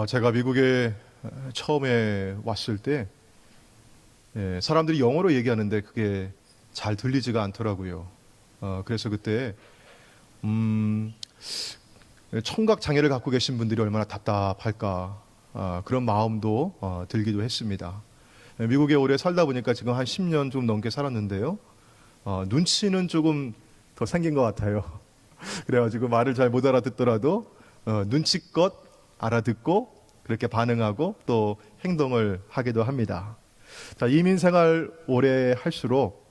제가 미국에 처음에 왔을 때 사람들이 영어로 얘기하는데 그게 잘 들리지가 않더라고요. 그래서 그때 청각 장애를 갖고 계신 분들이 얼마나 답답할까 그런 마음도 들기도 했습니다. 미국에 오래 살다 보니까 지금 한 10년 좀 넘게 살았는데요. 눈치는 조금 더 생긴 것 같아요. 그래가지고 말을 잘 못 알아듣더라도 눈치껏 알아듣고 그렇게 반응하고 또 행동을 하기도 합니다. 자, 이민 생활 오래 할수록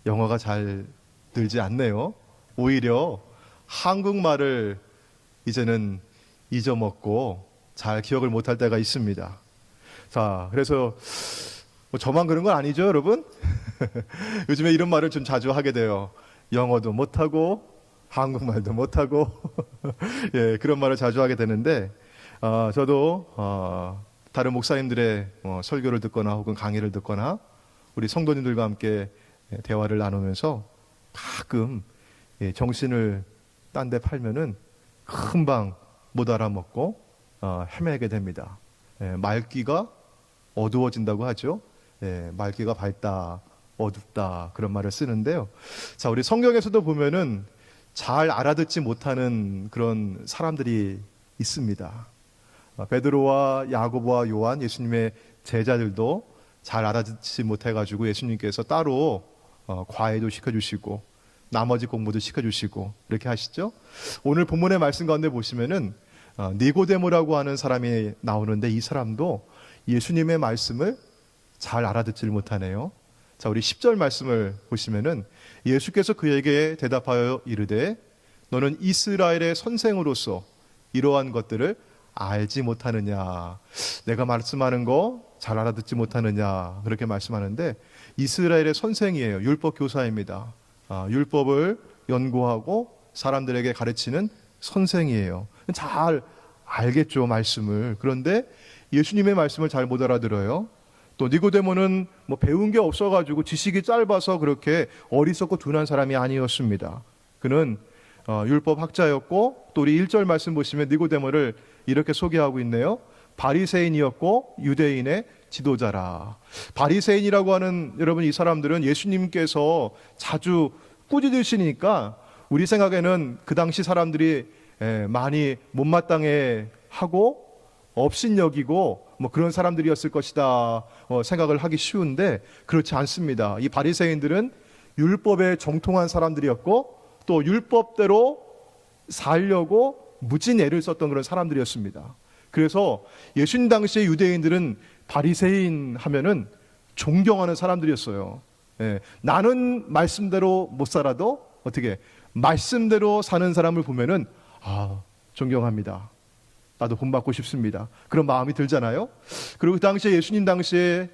영어가 잘 늘지 않네요. 오히려 한국말을 이제는 잊어먹고 잘 기억을 못할 때가 있습니다. 자, 그래서 뭐 저만 그런 건 아니죠, 여러분? 요즘에 이런 말을 좀 자주 하게 돼요. 영어도 못하고 한국말도 못하고 그런 말을 자주 하게 되는데 저도 다른 목사님들의 설교를 듣거나 혹은 강의를 듣거나 우리 성도님들과 함께 대화를 나누면서 가끔 정신을 딴 데 팔면은 금방 못 알아먹고 헤매게 됩니다. 말귀가 어두워진다고 하죠. 말귀가 밝다, 어둡다 그런 말을 쓰는데요. 자, 우리 성경에서도 보면은 잘 알아듣지 못하는 그런 사람들이 있습니다. 베드로와 야고보와 요한 예수님의 제자들도 잘 알아듣지 못해가지고 예수님께서 따로 과외도 시켜주시고 나머지 공부도 시켜주시고 이렇게 하시죠. 오늘 본문의 말씀 가운데 보시면은 니고데모라고 하는 사람이 나오는데 이 사람도 예수님의 말씀을 잘 알아듣지를 못하네요. 자, 우리 10절 말씀을 보시면은 예수께서 그에게 대답하여 이르되 너는 이스라엘의 선생으로서 이러한 것들을 알지 못하느냐, 내가 말씀하는 거 잘 알아듣지 못하느냐 그렇게 말씀하는데 이스라엘의 선생이에요. 율법 교사입니다. 율법을 연구하고 사람들에게 가르치는 선생이에요. 잘 알겠죠, 말씀을. 그런데 예수님의 말씀을 잘 못 알아들어요. 또 니고데모는 뭐 배운 게 없어가지고 지식이 짧아서 그렇게 어리석고 둔한 사람이 아니었습니다. 그는 율법 학자였고 또 우리 1절 말씀 보시면 니고데모를 이렇게 소개하고 있네요. 바리새인이었고 유대인의 지도자라. 바리새인이라고 하는 여러분 이 사람들은 예수님께서 자주 꾸짖으시니까 우리 생각에는 그 당시 사람들이 많이 못마땅해 하고 업신여기고 뭐 그런 사람들이었을 것이다 생각을 하기 쉬운데 그렇지 않습니다. 이 바리새인들은 율법에 정통한 사람들이었고 또 율법대로 살려고 무진 애를 썼던 그런 사람들이었습니다. 그래서 예수님 당시의 유대인들은 바리새인 하면은 존경하는 사람들이었어요. 나는 말씀대로 못 살아도 어떻게 말씀대로 사는 사람을 보면은 존경합니다. 나도 본받고 싶습니다. 그런 마음이 들잖아요. 그리고 그 당시에 예수님 당시에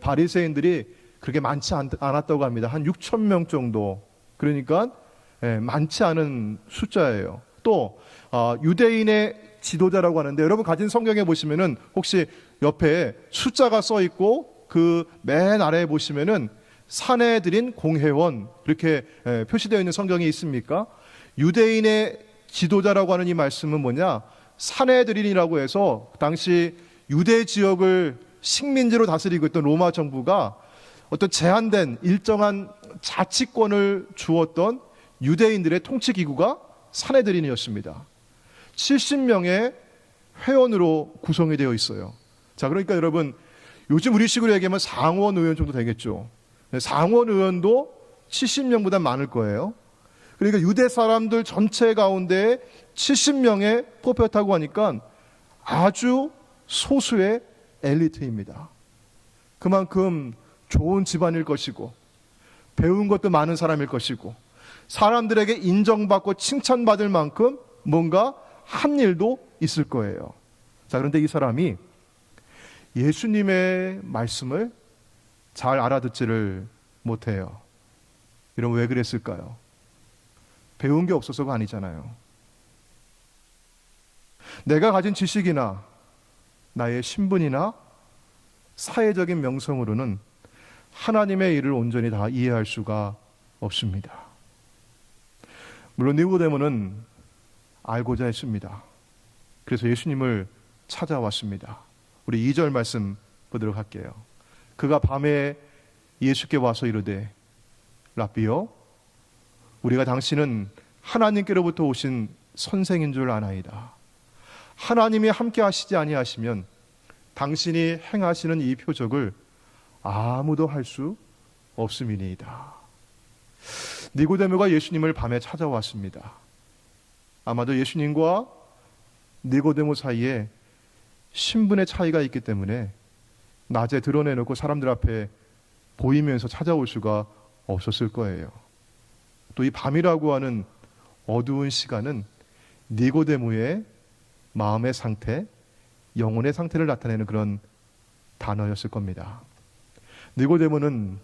바리새인들이 그렇게 많지 않았다고 합니다. 한 6천 명 정도. 그러니까 많지 않은 숫자예요. 또 유대인의 지도자라고 하는데 여러분 가진 성경에 보시면은 혹시 옆에 숫자가 써 있고 그 맨 아래에 보시면은 사내들인 공회원 이렇게 표시되어 있는 성경이 있습니까? 유대인의 지도자라고 하는 이 말씀은 뭐냐? 사내들인이라고 해서 당시 유대 지역을 식민지로 다스리고 있던 로마 정부가 어떤 제한된 일정한 자치권을 주었던 유대인들의 통치 기구가 사내들인이었습니다. 70명의 회원으로 구성이 되어 있어요. 자, 그러니까 여러분 요즘 우리 식으로 얘기하면 상원 의원 정도 되겠죠. 상원 의원도 70명보다 많을 거예요. 그러니까 유대 사람들 전체 가운데 70명에 뽑혔다고 하니까 아주 소수의 엘리트입니다. 그만큼 좋은 집안일 것이고 배운 것도 많은 사람일 것이고 사람들에게 인정받고 칭찬받을 만큼 뭔가 한 일도 있을 거예요. 자, 그런데 이 사람이 예수님의 말씀을 잘 알아듣지를 못해요. 이러면 왜 그랬을까요? 배운 게 없어서가 아니잖아요. 내가 가진 지식이나 나의 신분이나 사회적인 명성으로는 하나님의 일을 온전히 다 이해할 수가 없습니다. 물론 니고데모는 알고자 했습니다. 그래서 예수님을 찾아왔습니다. 우리 2절 말씀 보도록 할게요. 그가 밤에 예수께 와서 이르되 라삐여 우리가 당신은 하나님께로부터 오신 선생인 줄 아나이다. 하나님이 함께 하시지 아니하시면 당신이 행하시는 이 표적을 아무도 할 수 없음이니이다. 니고데모가 예수님을 밤에 찾아왔습니다. 아마도 예수님과 니고데모 사이에 신분의 차이가 있기 때문에 낮에 드러내놓고 사람들 앞에 보이면서 찾아올 수가 없었을 거예요. 또 이 밤이라고 하는 어두운 시간은 니고데모의 마음의 상태, 영혼의 상태를 나타내는 그런 단어였을 겁니다. 니고데모는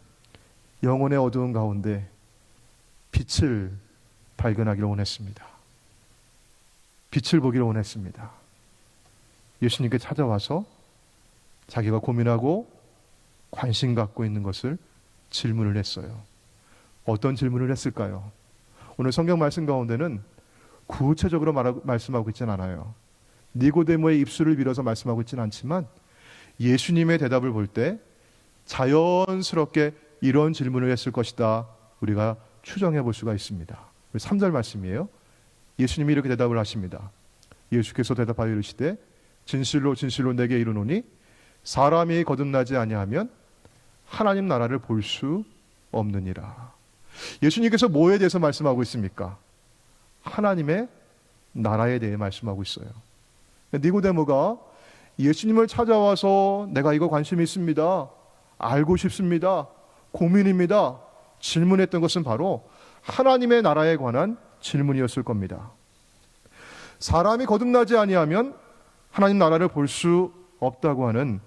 영혼의 어두운 가운데 빛을 발견하기를 원했습니다. 빛을 보기를 원했습니다. 예수님께 찾아와서 자기가 고민하고 관심 갖고 있는 것을 질문을 했어요. 어떤 질문을 했을까요? 오늘 성경 말씀 가운데는 구체적으로 말씀하고 있지는 않아요. 니고데모의 입술을 빌어서 말씀하고 있지는 않지만 예수님의 대답을 볼 때 자연스럽게 이런 질문을 했을 것이다 우리가 추정해 볼 수가 있습니다. 3절 말씀이에요. 예수님이 이렇게 대답을 하십니다. 예수께서 대답하여 이르시되 진실로 진실로 내게 이르노니 사람이 거듭나지 아니하면 하나님 나라를 볼 수 없느니라. 예수님께서 뭐에 대해서 말씀하고 있습니까? 하나님의 나라에 대해 말씀하고 있어요. 니고데모가 예수님을 찾아와서 내가 이거 관심이 있습니다, 알고 싶습니다, 고민입니다 질문했던 것은 바로 하나님의 나라에 관한 질문이었을 겁니다. 사람이 거듭나지 아니하면 하나님 나라를 볼 수 없다고 하는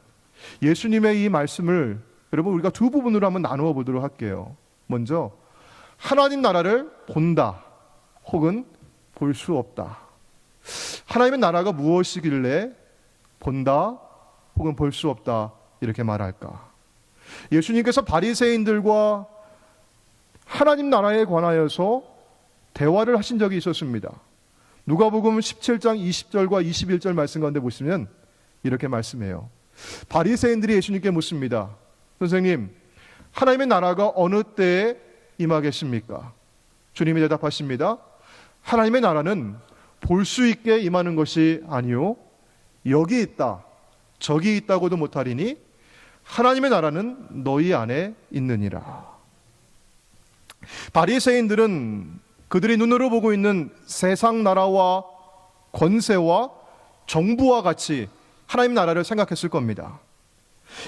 예수님의 이 말씀을 여러분 우리가 두 부분으로 한번 나누어 보도록 할게요. 먼저 하나님 나라를 본다 혹은 볼 수 없다. 하나님의 나라가 무엇이길래 본다 혹은 볼 수 없다 이렇게 말할까? 예수님께서 바리새인들과 하나님 나라에 관하여서 대화를 하신 적이 있었습니다. 누가복음 17장 20절과 21절 말씀 가운데 보시면 이렇게 말씀해요. 바리새인들이 예수님께 묻습니다. 선생님, 하나님의 나라가 어느 때에 임하겠습니까? 주님이 대답하십니다. 하나님의 나라는 볼 수 있게 임하는 것이 아니요 여기 있다 저기 있다고도 못하리니 하나님의 나라는 너희 안에 있느니라. 바리새인들은 그들이 눈으로 보고 있는 세상 나라와 권세와 정부와 같이 하나님 나라를 생각했을 겁니다.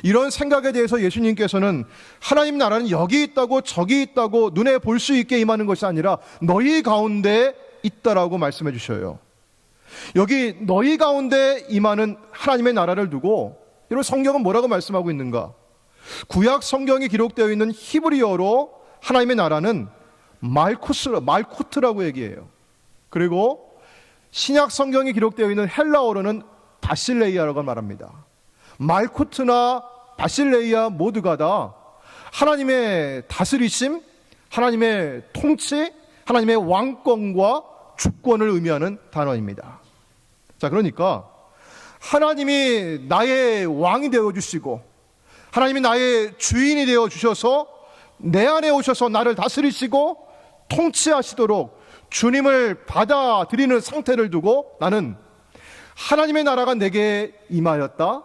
이런 생각에 대해서 예수님께서는 하나님 나라는 여기 있다고 저기 있다고 눈에 볼 수 있게 임하는 것이 아니라 너희 가운데 있다라고 말씀해 주셔요. 여기 너희 가운데 임하는 하나님의 나라를 두고 여러분 성경은 뭐라고 말씀하고 있는가? 구약 성경이 기록되어 있는 히브리어로 하나님의 나라는 말쿠트라고 얘기해요. 그리고 신약 성경이 기록되어 있는 헬라어로는 바실레이아라고 말합니다. 말쿠트나 바실레이아 모두가 다 하나님의 다스리심, 하나님의 통치, 하나님의 왕권과 주권을 의미하는 단어입니다. 자, 그러니까 하나님이 나의 왕이 되어주시고 하나님이 나의 주인이 되어주셔서 내 안에 오셔서 나를 다스리시고 통치하시도록 주님을 받아들이는 상태를 두고 나는 하나님의 나라가 내게 임하였다,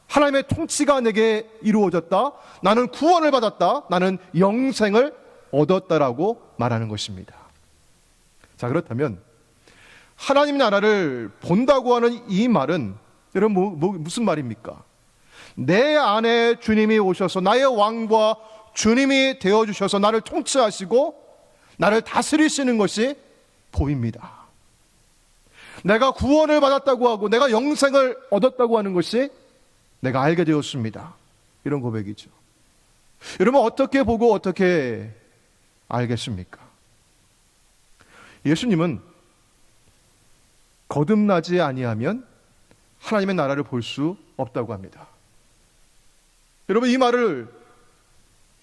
하나님의 통치가 내게 이루어졌다, 나는 구원을 받았다, 나는 영생을 얻었다라고 말하는 것입니다. 자, 그렇다면 하나님 나라를 본다고 하는 이 말은 여러분 무슨 말입니까? 내 안에 주님이 오셔서 나의 왕과 주님이 되어주셔서 나를 통치하시고 나를 다스리시는 것이 보입니다. 내가 구원을 받았다고 하고 내가 영생을 얻었다고 하는 것이 내가 알게 되었습니다. 이런 고백이죠. 여러분 어떻게 보고 어떻게 알겠습니까? 예수님은 거듭나지 아니하면 하나님의 나라를 볼 수 없다고 합니다. 여러분 이 말을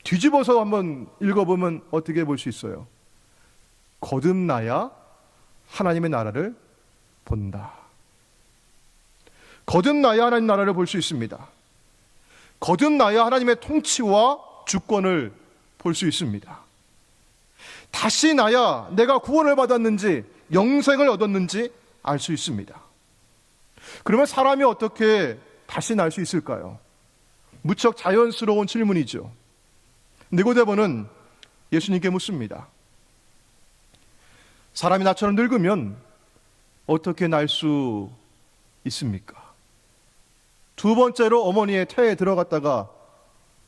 뒤집어서 한번 읽어보면 어떻게 볼 수 있어요? 거듭나야 하나님의 나라를 본다. 거듭나야 하나님 나라를 볼 수 있습니다. 거듭나야 하나님의 통치와 주권을 볼 수 있습니다. 다시 나야 내가 구원을 받았는지 영생을 얻었는지 알 수 있습니다. 그러면 사람이 어떻게 다시 날 수 있을까요? 무척 자연스러운 질문이죠. 니고데모는 예수님께 묻습니다. 사람이 나처럼 늙으면 어떻게 날 수 있습니까? 두 번째로 어머니의 태에 들어갔다가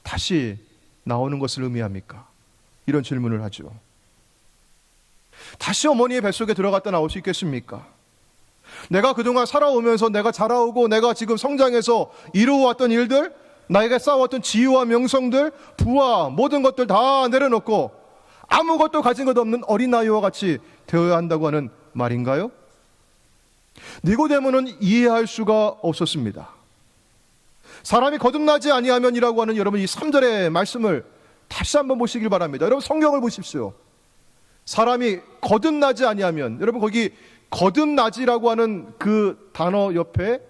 다시 나오는 것을 의미합니까? 이런 질문을 하죠. 다시 어머니의 뱃속에 들어갔다 나올 수 있겠습니까? 내가 그동안 살아오면서 내가 자라오고 내가 지금 성장해서 이루어왔던 일들, 나에게 쌓아왔던 지위와 명성들, 부와 모든 것들 다 내려놓고 아무것도 가진 것 없는 어린아이와 같이 되어야 한다고 하는 말인가요? 니고데모는 이해할 수가 없었습니다. 사람이 거듭나지 아니하면이라고 하는 여러분 이 3절의 말씀을 다시 한번 보시길 바랍니다. 여러분 성경을 보십시오. 사람이 거듭나지 아니하면, 여러분 거기 거듭나지라고 하는 그 단어 옆에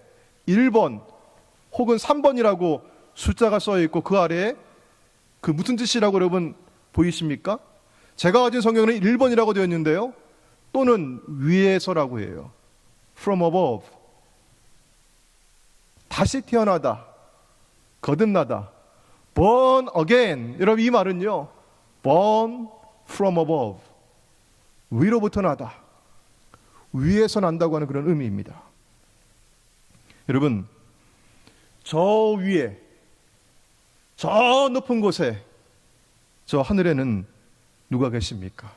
1번 혹은 3번이라고 숫자가 써 있고 그 아래에 그 무슨 뜻이라고 여러분 보이십니까? 제가 가진 성경에는 1번이라고 되어 있는데요, 또는 위에서라고 해요. From above. 다시 태어나다, 거듭나다, born again. 여러분 이 말은요, born from above, 위로부터 나다, 위에서 난다고 하는 그런 의미입니다. 여러분, 저 위에, 저 높은 곳에, 저 하늘에는 누가 계십니까?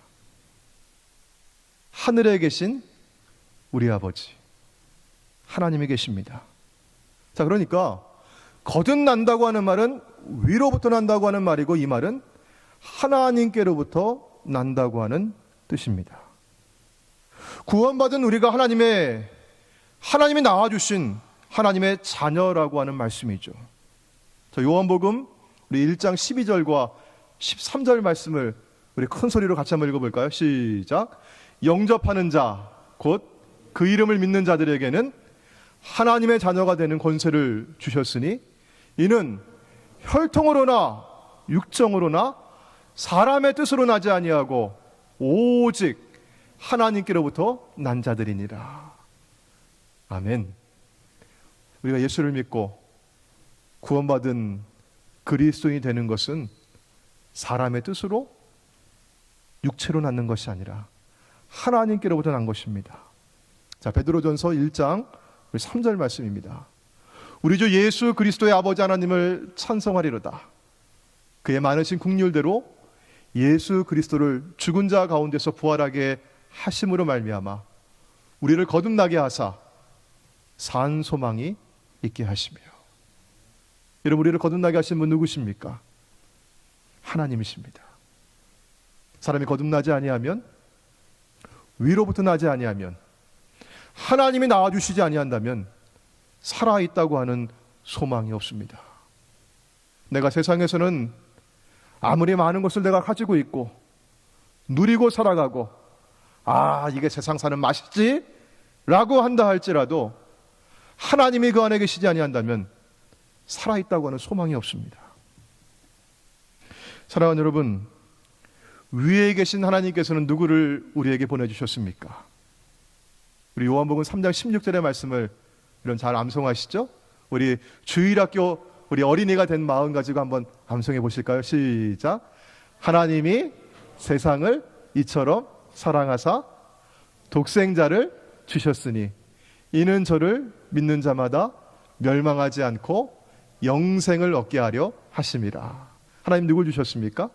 하늘에 계신 우리 아버지 하나님이 계십니다. 자, 그러니까 거듭난다고 하는 말은 위로부터 난다고 하는 말이고, 이 말은 하나님께로부터 난다고 하는 뜻입니다. 구원받은 우리가 하나님이 낳아주신 하나님의 자녀라고 하는 말씀이죠. 자, 요한복음 우리 1장 12절과 13절 말씀을 우리 큰 소리로 같이 한번 읽어볼까요? 시작. 영접하는 자, 곧 그 이름을 믿는 자들에게는 하나님의 자녀가 되는 권세를 주셨으니 이는 혈통으로나 육정으로나 사람의 뜻으로 나지 아니하고 오직 하나님께로부터 난 자들이니라. 아멘. 우리가 예수를 믿고 구원받은 그리스도인이 되는 것은 사람의 뜻으로 육체로 낳는 것이 아니라 하나님께로부터 난 것입니다. 자, 베드로전서 1장 3절 말씀입니다. 우리 주 예수 그리스도의 아버지 하나님을 찬송하리로다. 그의 많으신 긍휼대로 예수 그리스도를 죽은 자 가운데서 부활하게 하심으로 말미암아 우리를 거듭나게 하사 산 소망이 있게 하시며. 여러분, 우리를 거듭나게 하신 분 누구십니까? 하나님이십니다. 사람이 거듭나지 아니하면, 위로부터 나지 아니하면, 하나님이 낳아주시지 아니한다면 살아있다고 하는 소망이 없습니다. 내가 세상에서는 아무리 많은 것을 내가 가지고 있고 누리고 살아가고, 아, 이게 세상 사는 맛이지? 라고 한다 할지라도 하나님이 그 안에 계시지 아니한다면 살아있다고 하는 소망이 없습니다. 사랑하는 여러분, 위에 계신 하나님께서는 누구를 우리에게 보내주셨습니까? 우리 요한복음 3장 16절의 말씀을 이런 잘 암송하시죠? 우리 주일학교 우리 어린이가 된 마음 가지고 한번 암송해 보실까요? 시작. 하나님이 세상을 이처럼 사랑하사 독생자를 주셨으니 이는 저를 믿는 자마다 멸망하지 않고 영생을 얻게 하려 하심이라. 하나님 누굴 주셨습니까?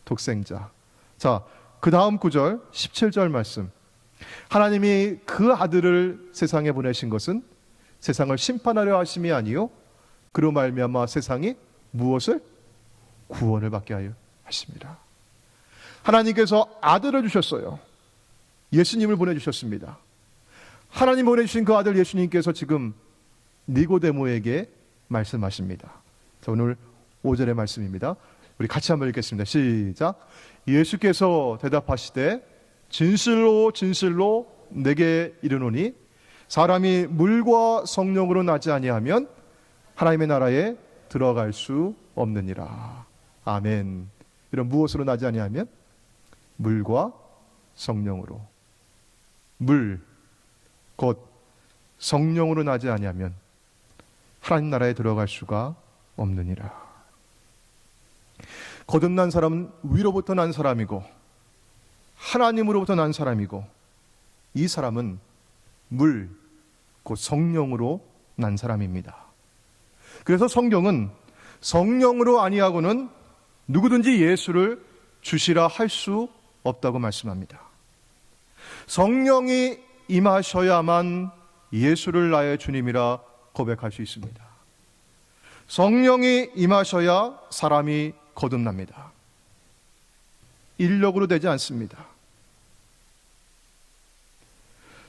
독생자. 자, 그 다음 구절 17절 말씀. 하나님이 그 아들을 세상에 보내신 것은 세상을 심판하려 하심이 아니요 그로 말미암아 세상이 무엇을? 구원을 받게 하여 하십니다. 하나님께서 아들을 주셨어요. 예수님을 보내주셨습니다. 하나님 보내주신 그 아들 예수님께서 지금 니고데모에게 말씀하십니다. 자, 오늘 5절의 말씀입니다. 우리 같이 한번 읽겠습니다. 시작. 예수께서 대답하시되 진실로 진실로 내게 이르노니 사람이 물과 성령으로 나지 아니하면 하나님의 나라에 들어갈 수 없느니라. 아멘. 이런 무엇으로 나지 아니하면? 물과 성령으로. 물, 곧 성령으로 나지 아니하면 하나님 나라에 들어갈 수가 없느니라. 거듭난 사람은 위로부터 난 사람이고 하나님으로부터 난 사람이고, 이 사람은 물, 곧 성령으로 난 사람입니다. 그래서 성경은 성령으로 아니하고는 누구든지 예수를 주시라 할 수 없다고 말씀합니다. 성령이 임하셔야만 예수를 나의 주님이라 고백할 수 있습니다. 성령이 임하셔야 사람이 거듭납니다. 인력으로 되지 않습니다.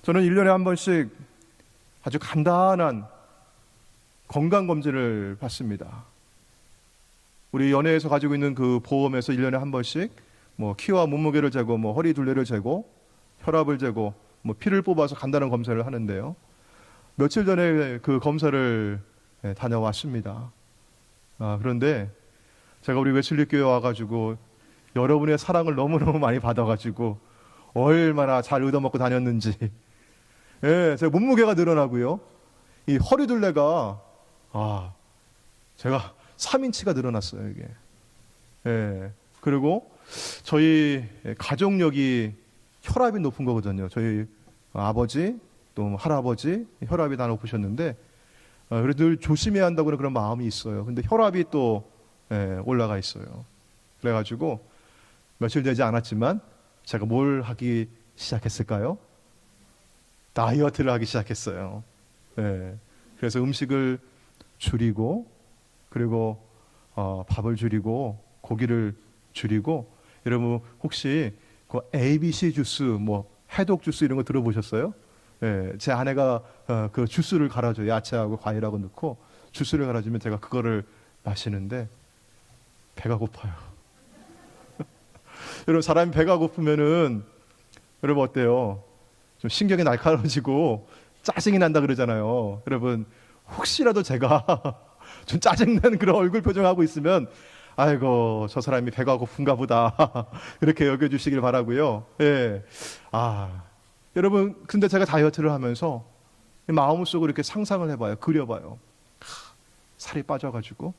저는 1년에 한 번씩 아주 간단한 건강검진을 받습니다. 우리 연예에서 가지고 있는 그 보험에서 1년에 한 번씩 키와 몸무게를 재고 허리 둘레를 재고 혈압을 재고 피를 뽑아서 간단한 검사를 하는데요. 며칠 전에 그 검사를 다녀왔습니다. 그런데 제가 우리 웨슬리교회 와가지고 여러분의 사랑을 너무너무 많이 받아가지고 얼마나 잘 얻어먹고 다녔는지, 제 몸무게가 늘어나고요, 이 허리 둘레가 제가 3인치가 늘어났어요, 이게. 그리고 저희 가족력이 혈압이 높은 거거든요. 저희 아버지 또 할아버지 혈압이 다 높으셨는데, 그래도 늘 조심해야 한다고 그런 마음이 있어요. 근데 혈압이 또 올라가 있어요. 그래가지고 며칠 되지 않았지만 제가 뭘 하기 시작했을까요? 다이어트를 하기 시작했어요. 그래서 음식을 줄이고, 그리고 밥을 줄이고, 고기를 줄이고. 여러분 혹시 그 ABC 주스, 해독 주스 이런 거 들어보셨어요? 제 아내가 그 주스를 갈아줘요. 야채하고 과일하고 넣고 주스를 갈아주면 제가 그거를 마시는데 배가 고파요. 여러분, 사람이 배가 고프면은 여러분 어때요? 좀 신경이 날카로워지고 짜증이 난다 그러잖아요. 여러분, 혹시라도 제가 좀 짜증나는 그런 얼굴 표정하고 있으면 아이고, 저 사람이 배가 고픈가 보다 그렇게 여겨주시길 바라고요. 여러분, 근데 제가 다이어트를 하면서 마음속으로 이렇게 상상을 해봐요. 그려봐요. 살이 빠져가지고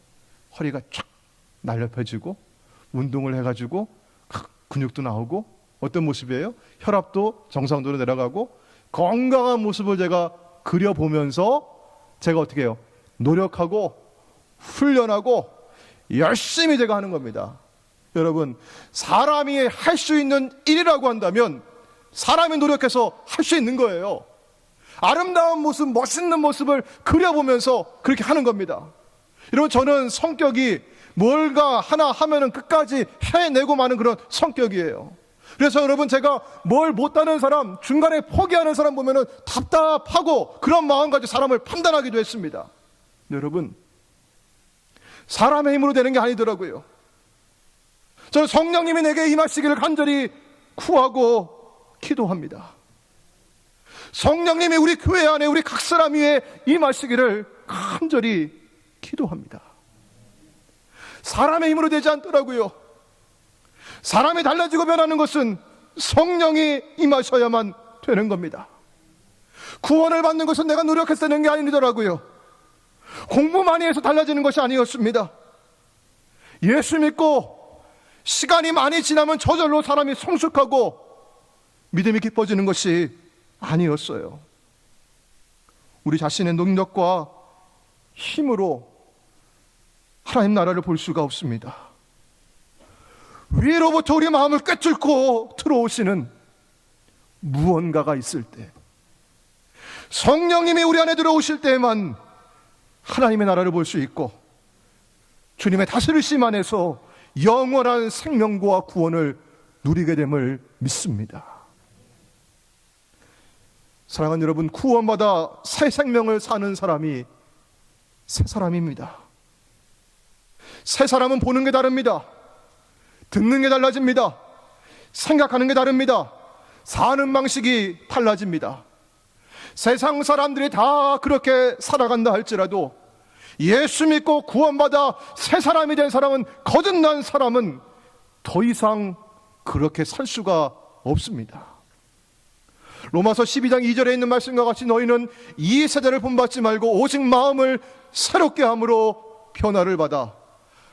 허리가 쫙 날렵해지고 운동을 해가지고 근육도 나오고, 어떤 모습이에요? 혈압도 정상도로 내려가고 건강한 모습을 제가 그려보면서 제가 어떻게 해요? 노력하고 훈련하고 열심히 제가 하는 겁니다. 여러분, 사람이 할 수 있는 일이라고 한다면 사람이 노력해서 할 수 있는 거예요. 아름다운 모습, 멋있는 모습을 그려보면서 그렇게 하는 겁니다. 여러분, 저는 성격이 뭘가 하나 하면은 끝까지 해내고 마는 그런 성격이에요. 그래서 여러분, 제가 뭘 못하는 사람, 중간에 포기하는 사람 보면은 답답하고 그런 마음 가지고 사람을 판단하기도 했습니다. 여러분, 사람의 힘으로 되는 게 아니더라고요. 저는 성령님이 내게 임하시기를 간절히 구하고 기도합니다. 성령님이 우리 교회 안에 우리 각 사람 위에 임하시기를 간절히 기도합니다. 사람의 힘으로 되지 않더라고요. 사람이 달라지고 변하는 것은 성령이 임하셔야만 되는 겁니다. 구원을 받는 것은 내가 노력해서 되는 게 아니더라고요. 공부 많이 해서 달라지는 것이 아니었습니다. 예수 믿고 시간이 많이 지나면 저절로 사람이 성숙하고 믿음이 깊어지는 것이 아니었어요. 우리 자신의 능력과 힘으로 하나님 나라를 볼 수가 없습니다. 위로부터 우리 마음을 꿰뚫고 들어오시는 무언가가 있을 때, 성령님이 우리 안에 들어오실 때에만 하나님의 나라를 볼 수 있고 주님의 다스리심 안에서 영원한 생명과 구원을 누리게 됨을 믿습니다. 사랑하는 여러분, 구원받아 새 생명을 사는 사람이 새 사람입니다. 새 사람은 보는 게 다릅니다. 듣는 게 달라집니다. 생각하는 게 다릅니다. 사는 방식이 달라집니다. 세상 사람들이 다 그렇게 살아간다 할지라도 예수 믿고 구원받아 새 사람이 된 사람은, 거듭난 사람은 더 이상 그렇게 살 수가 없습니다. 로마서 12장 2절에 있는 말씀과 같이 너희는 이 세대를 본받지 말고 오직 마음을 새롭게 함으로 변화를 받아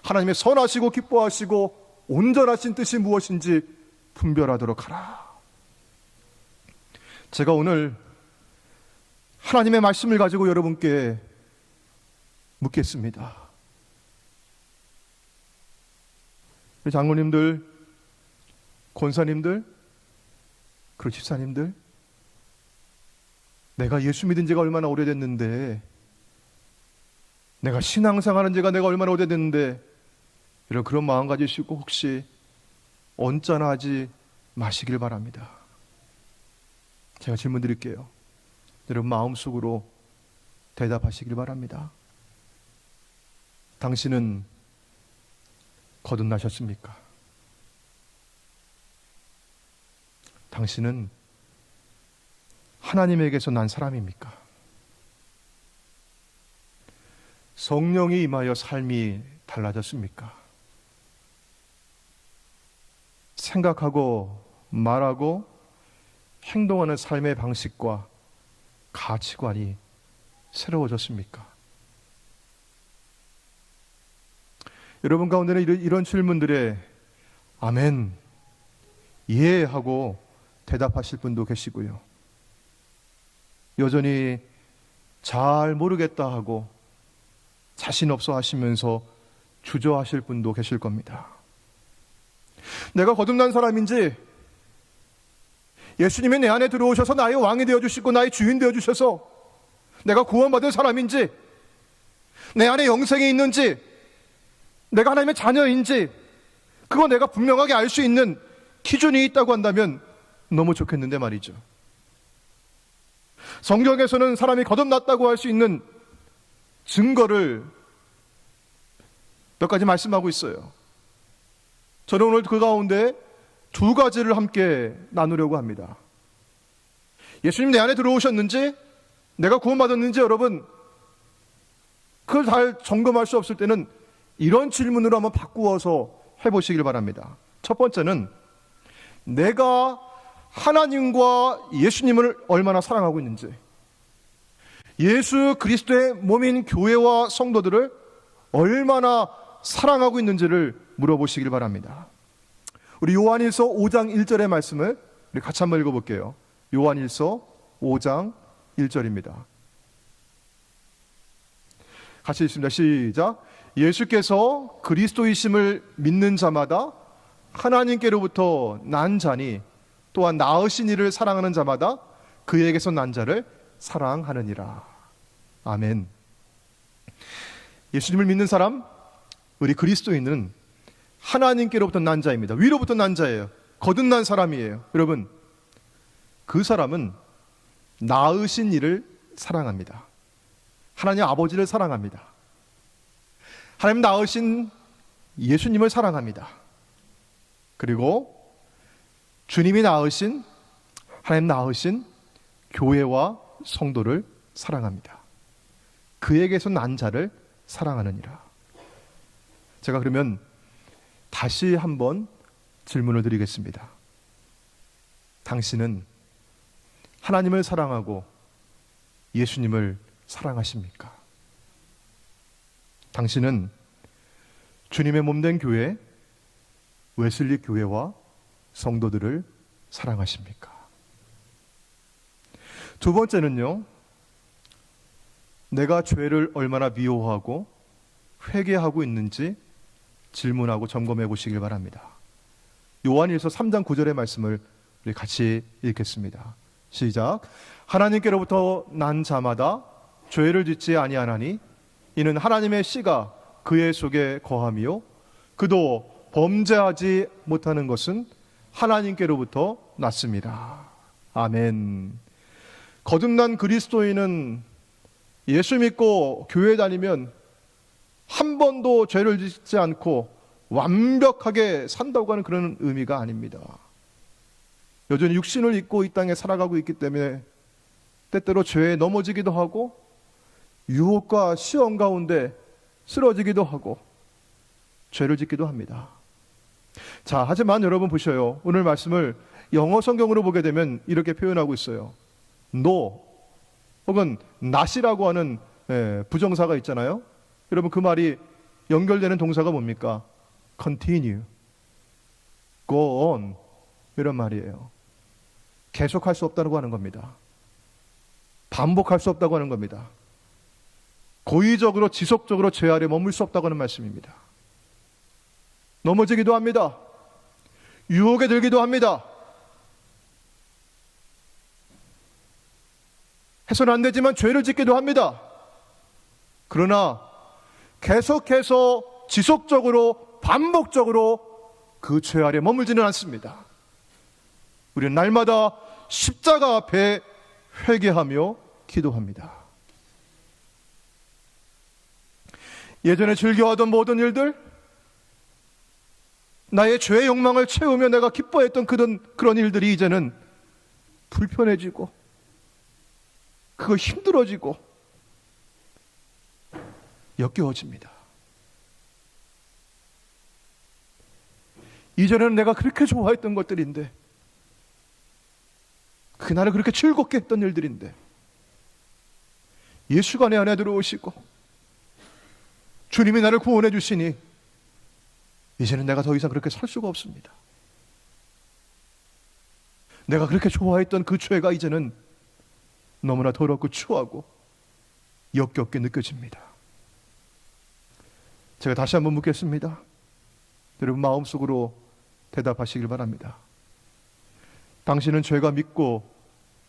하나님의 선하시고 기뻐하시고 온전하신 뜻이 무엇인지 분별하도록 하라. 제가 오늘 하나님의 말씀을 가지고 여러분께 묻겠습니다. 장로님들, 권사님들, 그리고 집사님들, 내가 예수 믿은 지가 얼마나 오래됐는데, 내가 신앙생활한 지가 내가 얼마나 오래됐는데, 이런 그런 마음 가지시고 혹시 언짢아하지 마시길 바랍니다. 제가 질문 드릴게요. 여러분 마음속으로 대답하시길 바랍니다. 당신은 거듭나셨습니까? 당신은 하나님에게서 난 사람입니까? 성령이 임하여 삶이 달라졌습니까? 생각하고 말하고 행동하는 삶의 방식과 가치관이 새로워졌습니까? 여러분 가운데는 이런 질문들에 아멘, 예 하고 대답하실 분도 계시고요, 여전히 잘 모르겠다 하고 자신 없어 하시면서 주저하실 분도 계실 겁니다. 내가 거듭난 사람인지, 예수님이 내 안에 들어오셔서 나의 왕이 되어주시고 나의 주인 되어주셔서 내가 구원받은 사람인지, 내 안에 영생이 있는지, 내가 하나님의 자녀인지, 그거 내가 분명하게 알 수 있는 기준이 있다고 한다면 너무 좋겠는데 말이죠. 성경에서는 사람이 거듭났다고 할 수 있는 증거를 몇 가지 말씀하고 있어요. 저는 오늘 그 가운데 두 가지를 함께 나누려고 합니다. 예수님 내 안에 들어오셨는지, 내가 구원받았는지 여러분 그걸 잘 점검할 수 없을 때는 이런 질문으로 한번 바꾸어서 해보시길 바랍니다. 첫 번째는 내가 하나님과 예수님을 얼마나 사랑하고 있는지, 예수 그리스도의 몸인 교회와 성도들을 얼마나 사랑하고 있는지를 물어보시길 바랍니다. 우리 요한일서 5장 1절의 말씀을 우리 같이 한번 읽어볼게요. 요한일서 5장 1절입니다. 같이 읽습니다. 시작. 예수께서 그리스도이심을 믿는 자마다 하나님께로부터 난 자니 또한 낳으신 이를 사랑하는 자마다 그에게서 난 자를 사랑하느니라. 아멘. 예수님을 믿는 사람, 우리 그리스도인은 하나님께로부터 난 자입니다. 위로부터 난 자예요. 거듭난 사람이에요. 여러분, 그 사람은 낳으신 이를 사랑합니다. 하나님 아버지를 사랑합니다. 하나님 낳으신 예수님을 사랑합니다. 그리고 주님이 낳으신, 하나님 낳으신 교회와 성도를 사랑합니다. 그에게서 난 자를 사랑하느니라. 제가 그러면 다시 한번 질문을 드리겠습니다. 당신은 하나님을 사랑하고 예수님을 사랑하십니까? 당신은 주님의 몸된 교회, 웨슬리 교회와 성도들을 사랑하십니까? 두 번째는요, 내가 죄를 얼마나 미워하고 회개하고 있는지 질문하고 점검해 보시길 바랍니다. 요한일서 3장 9절의 말씀을 우리 같이 읽겠습니다. 시작. 하나님께로부터 난 자마다 죄를 짓지 아니하나니 이는 하나님의 씨가 그의 속에 거함이요 그도 범죄하지 못하는 것은 하나님께로부터 났습니다. 아멘. 거듭난 그리스도인은 예수 믿고 교회 다니면 한 번도 죄를 짓지 않고 완벽하게 산다고 하는 그런 의미가 아닙니다. 여전히 육신을 입고 이 땅에 살아가고 있기 때문에 때때로 죄에 넘어지기도 하고 유혹과 시험 가운데 쓰러지기도 하고 죄를 짓기도 합니다. 자, 하지만 여러분 보셔요. 오늘 말씀을 영어 성경으로 보게 되면 이렇게 표현하고 있어요. No 혹은 not이라고 하는 부정사가 있잖아요. 여러분 그 말이 연결되는 동사가 뭡니까? Continue, go on 이런 말이에요. 계속할 수 없다고 하는 겁니다. 반복할 수 없다고 하는 겁니다. 고의적으로 지속적으로 죄 아래 머물 수 없다고 하는 말씀입니다. 넘어지기도 합니다. 유혹에 들기도 합니다. 해서는 안 되지만 죄를 짓기도 합니다. 그러나 계속해서 지속적으로 반복적으로 그 죄 아래 머물지는 않습니다. 우리는 날마다 십자가 앞에 회개하며 기도합니다. 예전에 즐겨하던 모든 일들, 나의 죄의 욕망을 채우며 내가 기뻐했던 그런 일들이 이제는 불편해지고 그거 힘들어지고 역겨워집니다. 이전에는 내가 그렇게 좋아했던 것들인데, 그날은 그렇게 즐겁게 했던 일들인데, 예수가 내 안에 들어오시고 주님이 나를 구원해 주시니 이제는 내가 더 이상 그렇게 살 수가 없습니다. 내가 그렇게 좋아했던 그 죄가 이제는 너무나 더럽고 추하고 역겹게 느껴집니다. 제가 다시 한번 묻겠습니다. 여러분 마음속으로 대답하시길 바랍니다. 당신은 죄가 믿고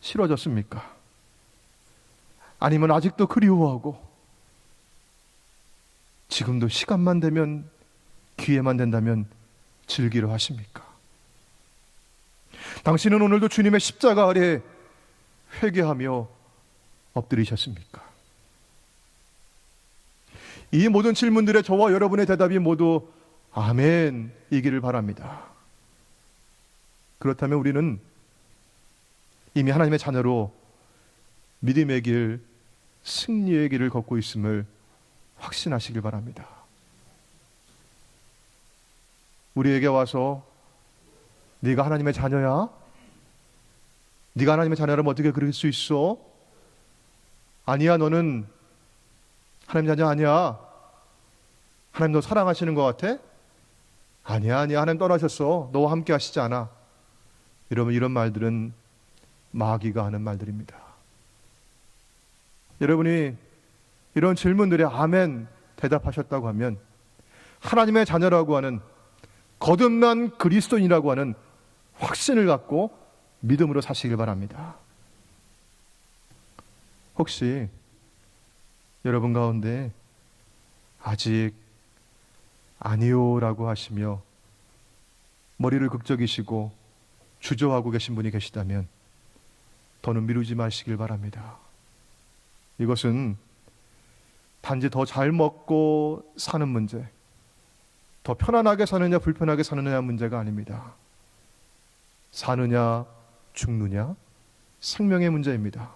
싫어졌습니까? 아니면 아직도 그리워하고 지금도 시간만 되면, 기회만 된다면 즐기려 하십니까? 당신은 오늘도 주님의 십자가 아래 회개하며 엎드리셨습니까? 이 모든 질문들에 저와 여러분의 대답이 모두 아멘이기를 바랍니다. 그렇다면 우리는 이미 하나님의 자녀로 믿음의 길, 승리의 길을 걷고 있음을 확신하시길 바랍니다. 우리에게 와서 네가 하나님의 자녀야? 네가 하나님의 자녀라면 어떻게 그럴 수 있어? 아니야, 너는 하나님 자녀 아니야. 하나님 너 사랑하시는 것 같아? 아니야, 하나님 떠나셨어. 너와 함께 하시지 않아. 여러분, 이런 말들은 마귀가 하는 말들입니다. 여러분이 이런 질문들에 아멘 대답하셨다고 하면 하나님의 자녀라고 하는 거듭난 그리스도인이라고 하는 확신을 갖고 믿음으로 사시길 바랍니다. 혹시 여러분 가운데 아직 아니요라고 하시며 머리를 극적이시고 주저하고 계신 분이 계시다면 더는 미루지 마시길 바랍니다. 이것은 단지 더 잘 먹고 사는 문제, 더 편안하게 사느냐 불편하게 사느냐 문제가 아닙니다. 사느냐 죽느냐 생명의 문제입니다.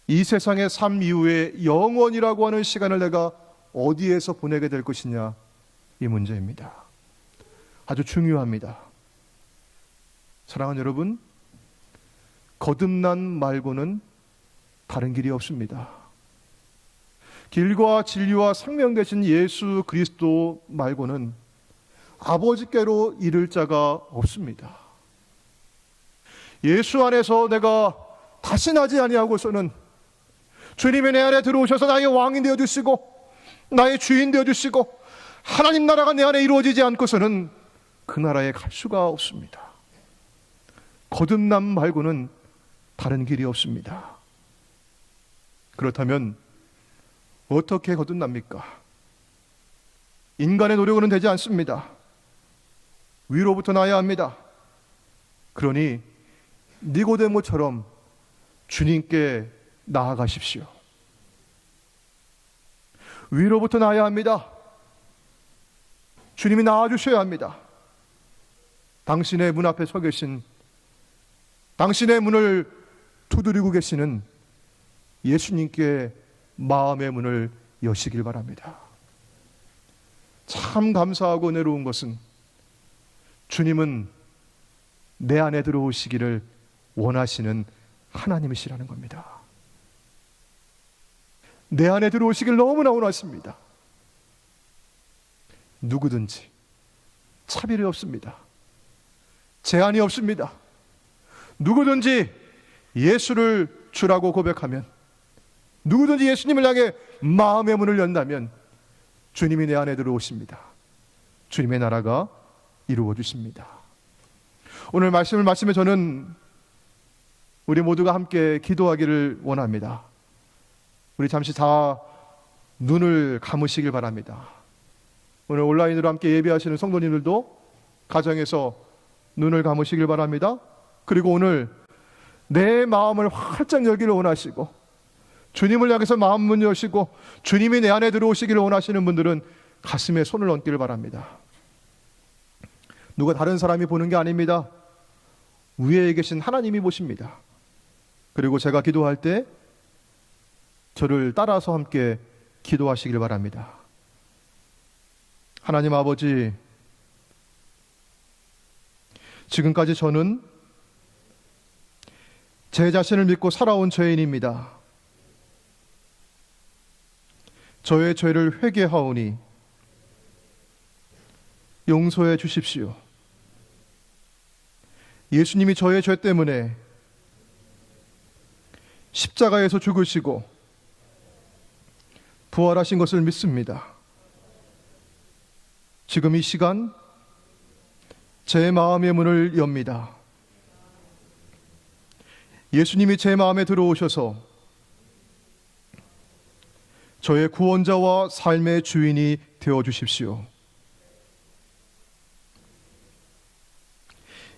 이 세상의 삶 이후에 영원이라고 하는 시간을 내가 어디에서 보내게 될 것이냐, 이 문제입니다. 아주 중요합니다. 사랑하는 여러분, 거듭난 말고는 다른 길이 없습니다. 길과 진리와 생명 되신 예수 그리스도 말고는 아버지께로 이를 자가 없습니다. 예수 안에서 내가 다시 나지 아니하고서는 주님이 내 안에 들어오셔서 나의 왕이 되어주시고 나의 주인 되어주시고 하나님 나라가 내 안에 이루어지지 않고서는 그 나라에 갈 수가 없습니다. 거듭남 말고는 다른 길이 없습니다. 그렇다면 어떻게 거듭납니까? 인간의 노력으로는 되지 않습니다. 위로부터 나야 합니다. 그러니 니고데모처럼 주님께 나아가십시오. 위로부터 나야 합니다. 주님이 나아주셔야 합니다. 당신의 문 앞에 서 계신, 당신의 문을 두드리고 계시는 예수님께 마음의 문을 여시길 바랍니다. 참 감사하고 은혜로운 것은 주님은 내 안에 들어오시기를 원하시는 하나님이시라는 겁니다. 내 안에 들어오시길 너무나 원하십니다. 누구든지 차별이 없습니다. 제한이 없습니다. 누구든지 예수를 주라고 고백하면, 누구든지 예수님을 향해 마음의 문을 연다면 주님이 내 안에 들어오십니다. 주님의 나라가 이루어 주십니다. 오늘 말씀을 마치며 저는 우리 모두가 함께 기도하기를 원합니다. 우리 잠시 다 눈을 감으시길 바랍니다. 오늘 온라인으로 함께 예배하시는 성도님들도 가정에서 눈을 감으시길 바랍니다. 그리고 오늘 내 마음을 활짝 열기를 원하시고 주님을 향해서 마음 문 여시고 주님이 내 안에 들어오시기를 원하시는 분들은 가슴에 손을 얹기를 바랍니다. 누가 다른 사람이 보는 게 아닙니다. 위에 계신 하나님이 보십니다. 그리고 제가 기도할 때 저를 따라서 함께 기도하시길 바랍니다. 하나님 아버지, 지금까지 저는 제 자신을 믿고 살아온 죄인입니다. 저의 죄를 회개하오니 용서해 주십시오. 예수님이 저의 죄 때문에 십자가에서 죽으시고 부활하신 것을 믿습니다. 지금 이 시간 제 마음의 문을 엽니다. 예수님이 제 마음에 들어오셔서 저의 구원자와 삶의 주인이 되어 주십시오.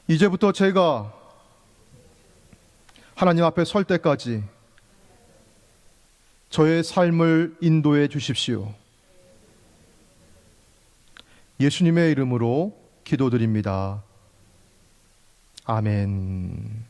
이제부터 제가 하나님 앞에 설 때까지 저의 삶을 인도해 주십시오. 예수님의 이름으로 기도드립니다. 아멘.